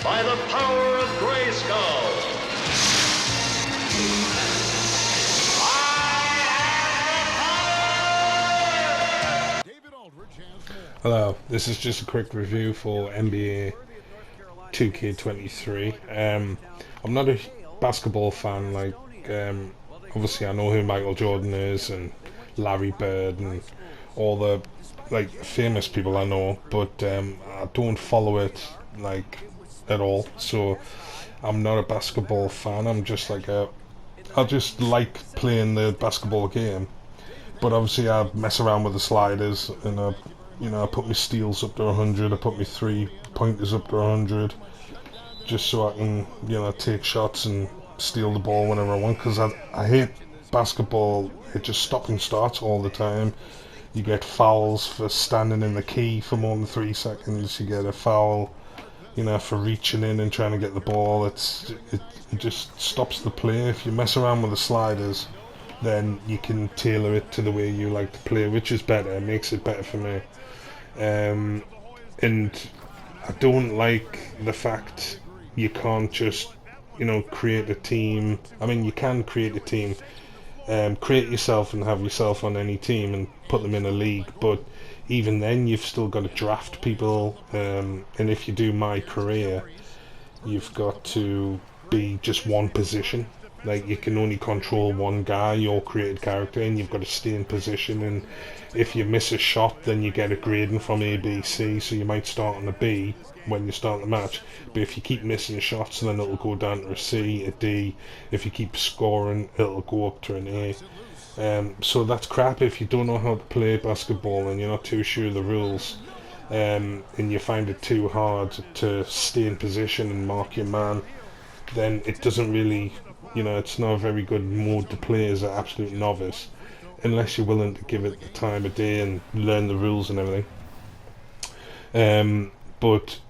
by the power of Grayskull. Hello, this is just a quick review for NBA 2K23. I'm not a basketball fan, obviously I know who Michael Jordan is and Larry Bird and all the famous people I know, but I don't follow it at all. So I'm not a basketball fan. I just like playing the basketball game. But obviously I mess around with the sliders and I put my steals up to 100, I put my 3 pointers up to 100, just so I can, take shots and steal the ball whenever I want, because I hate basketball. It just stops and starts all the time. You get fouls for standing in the key for more than 3 seconds, you get a foul, for reaching in and trying to get the ball. It just stops the play. If you mess around with the sliders, then you can tailor it to the way you like to play, which is better. It makes it better for me. And I don't like the fact you can't just, create a team. I mean, you can create a team, create yourself and have yourself on any team and put them in a league, but even then you've still got to draft people, and if you do My Career, you've got to be just one position. Like, you can only control one guy, your created character, and you've got to stay in position. And if you miss a shot, then you get a grading from A, B, C. So you might start on a B when you start the match, but if you keep missing shots, then it'll go down to a C, a D. If you keep scoring, it'll go up to an A. So that's crap if you don't know how to play basketball and you're not too sure of the rules, and you find it too hard to stay in position and mark your man. Then it doesn't really, it's not a very good mode to play as an absolute novice, unless you're willing to give it the time of day and learn the rules and everything. But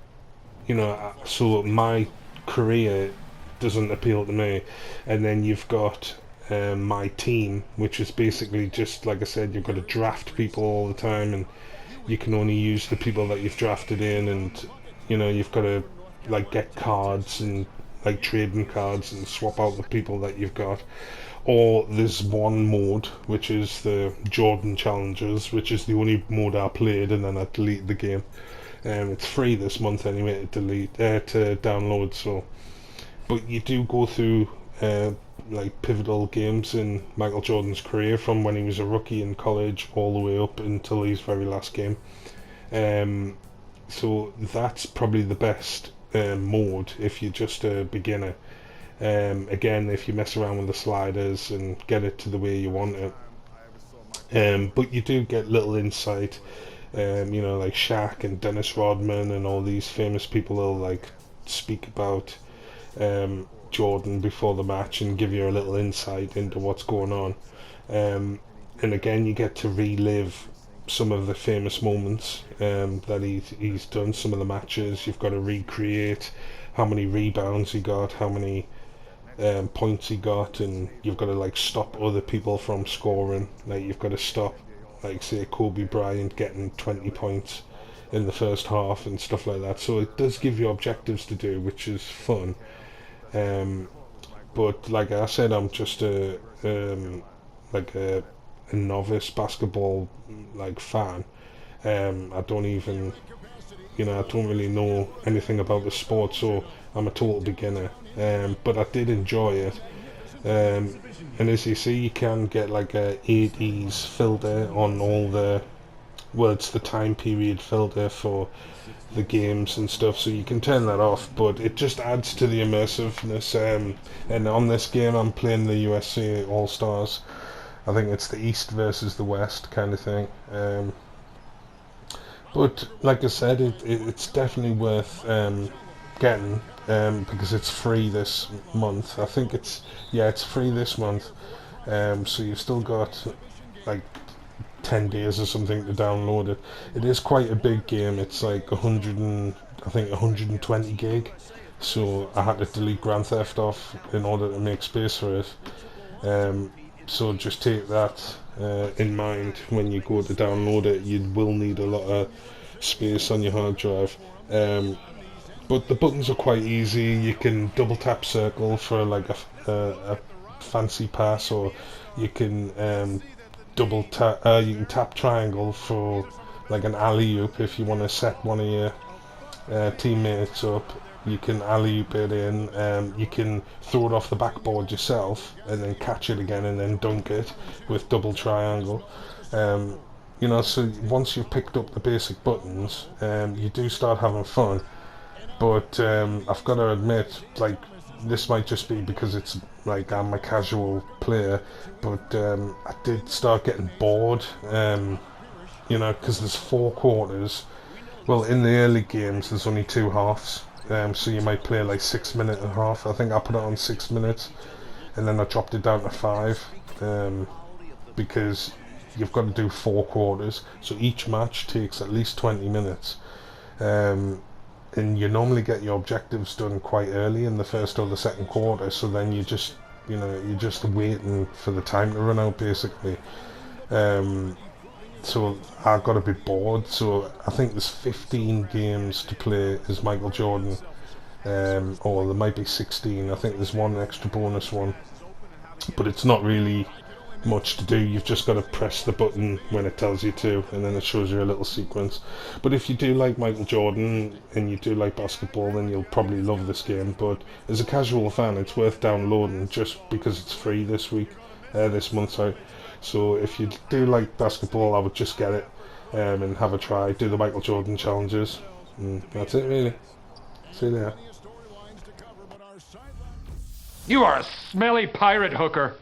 so My Career doesn't appeal to me. And then you've got My Team, which is basically just, like I said, you've got to draft people all the time, and you can only use the people that you've drafted in, and you've got to get cards and trading cards and swap out the people that you've got. Or there's one mode, which is the Jordan Challengers, which is the only mode I played, and then I deleted the game. It's free this month anyway to download. So, but you do go through pivotal games in Michael Jordan's career, from when he was a rookie in college all the way up until his very last game. So that's probably the best mode if you're just a beginner. Again, if you mess around with the sliders and get it to the way you want it. But you do get little insight, like Shaq and Dennis Rodman and all these famous people will speak about Jordan before the match and give you a little insight into what's going on. And again, you get to relive some of the famous moments that he's done, some of the matches. You've got to recreate how many rebounds he got, how many points he got, and you've got to stop other people from scoring. You've got to stop, say, Kobe Bryant getting 20 points in the first half and stuff like that. So it does give you objectives to do, which is fun. But like I said, I'm just a novice basketball fan. I don't even, I don't really know anything about the sport, so I'm a total beginner. But I did enjoy it. And as you see, you can get a 80s filter on all the, well, it's the time period filter for the games and stuff, so you can turn that off, but it just adds to the immersiveness. And on this game, I'm playing the USA All-Stars. I think it's the East versus the West kind of thing. But like I said, it's definitely worth getting, because it's free this month. I think it's free this month. So you've still got 10 days or something to download it. It is quite a big game. It's 120 gig. So I had to delete Grand Theft off in order to make space for it. So just take that in mind when you go to download it. You will need a lot of space on your hard drive. But the buttons are quite easy. You can double tap circle for like a fancy pass, or you can double tap. You can tap triangle for like an alley oop if you want to set one of your teammates up. You can alley oop it in. You can throw it off the backboard yourself and then catch it again and then dunk it with double triangle. So once you've picked up the basic buttons, you do start having fun. But I've got to admit, like, this might just be because it's like I'm a casual player, but I did start getting bored. Because there's 4 quarters. Well, in the early games, there's only 2 halves. So you might play like 6 minute and a half. I think I put it on 6 minutes, and then I dropped it down to 5, because you've got to do 4 quarters. So each match takes at least 20 minutes. And you normally get your objectives done quite early in the first or the second quarter, so then you're just waiting for the time to run out, basically. So I got a bit bored, so I think there's 15 games to play as Michael Jordan, or there might be 16. I think there's one extra bonus one, but it's not really much to do. You've just got to press the button when it tells you to, and then it shows you a little sequence. But if you do like Michael Jordan and you do like basketball, then you'll probably love this game. But as a casual fan, it's worth downloading just because it's free this month, sorry. So if you do like basketball, I would just get it and have a try. Do the Michael Jordan challenges. That's it, really. See you later. You are a smelly pirate hooker.